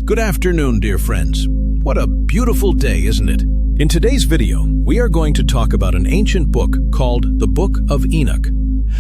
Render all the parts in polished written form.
Good afternoon, dear friends. What a beautiful day, isn't it? In today's video, we are going to talk about an ancient book called the Book of Enoch.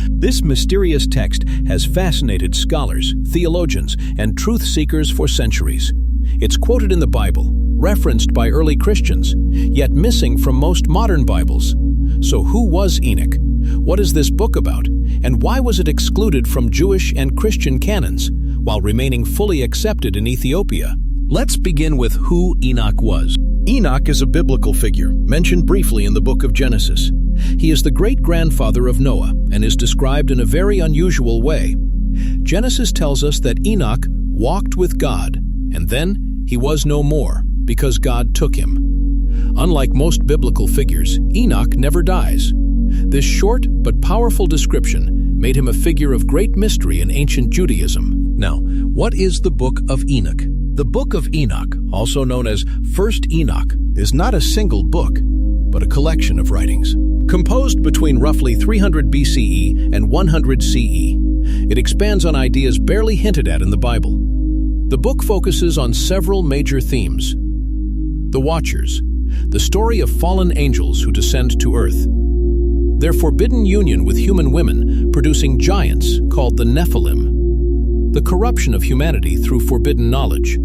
This mysterious text has fascinated scholars, theologians, and truth seekers for centuries. It's quoted in the Bible, referenced by early Christians, yet missing from most modern Bibles. So who was Enoch? What is this book about? And why was it excluded from Jewish and Christian canons, while remaining fully accepted in Ethiopia? Let's begin with who Enoch was. Enoch is a biblical figure, mentioned briefly in the book of Genesis. He is the great-grandfather of Noah and is described in a very unusual way. Genesis tells us that Enoch walked with God, and then he was no more, because God took him. Unlike most biblical figures, Enoch never dies. This short but powerful description made him a figure of great mystery in ancient Judaism. Now, what is the Book of Enoch? The Book of Enoch, also known as First Enoch, is not a single book, but a collection of writings. Composed between roughly 300 BCE and 100 CE, it expands on ideas barely hinted at in the Bible. The book focuses on several major themes. The Watchers, the story of fallen angels who descend to earth. Their forbidden union with human women, producing giants called the Nephilim. The corruption of humanity through forbidden knowledge.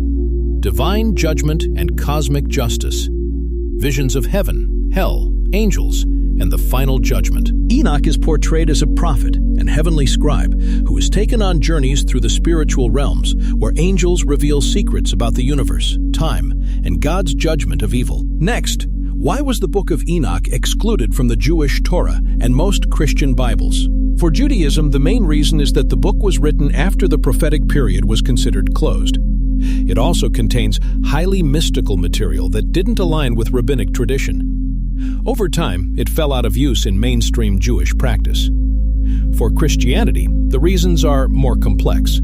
Divine judgment and cosmic justice. Visions of heaven, hell, angels, and the final judgment. Enoch is portrayed as a prophet and heavenly scribe who is taken on journeys through the spiritual realms where angels reveal secrets about the universe, time, and God's judgment of evil. Next, why was the Book of Enoch excluded from the Jewish Torah and most Christian Bibles? For Judaism, the main reason is that the book was written after the prophetic period was considered closed. It also contains highly mystical material that didn't align with rabbinic tradition. Over time, it fell out of use in mainstream Jewish practice. For Christianity, the reasons are more complex.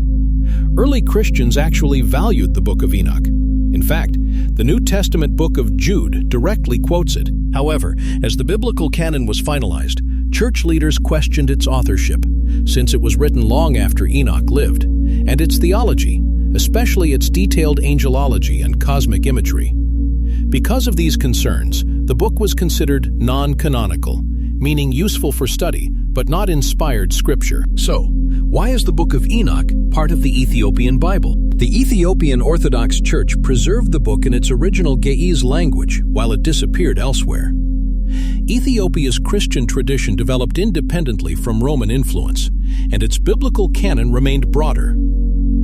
Early Christians actually valued the Book of Enoch. In fact, the New Testament book of Jude directly quotes it. However, as the biblical canon was finalized, church leaders questioned its authorship, since it was written long after Enoch lived, and its theology, especially its detailed angelology and cosmic imagery. Because of these concerns, the book was considered non-canonical, meaning useful for study, but not inspired scripture. So, why is the Book of Enoch part of the Ethiopian Bible? The Ethiopian Orthodox Church preserved the book in its original Ge'ez language, while it disappeared elsewhere. Ethiopia's Christian tradition developed independently from Roman influence, and its biblical canon remained broader.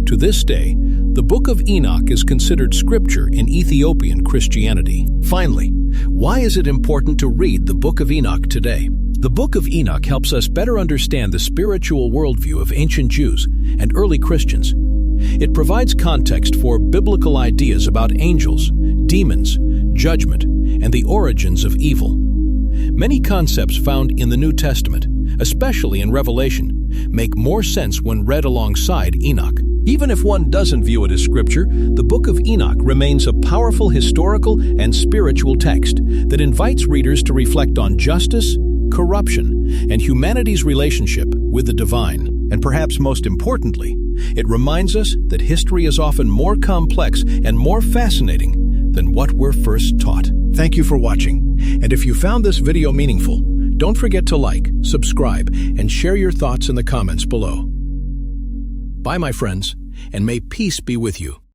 To this day, the Book of Enoch is considered scripture in Ethiopian Christianity. Finally, why is it important to read the Book of Enoch today? The Book of Enoch helps us better understand the spiritual worldview of ancient Jews and early Christians. It provides context for biblical ideas about angels, demons, judgment, and the origins of evil. Many concepts found in the New Testament, especially in Revelation, make more sense when read alongside Enoch. Even if one doesn't view it as scripture, the Book of Enoch remains a powerful historical and spiritual text that invites readers to reflect on justice, corruption, and humanity's relationship with the divine. And perhaps most importantly, it reminds us that history is often more complex and more fascinating than what we're first taught. Thank you for watching, and if you found this video meaningful, don't forget to like, subscribe, and share your thoughts in the comments below. Bye, my friends, and may peace be with you.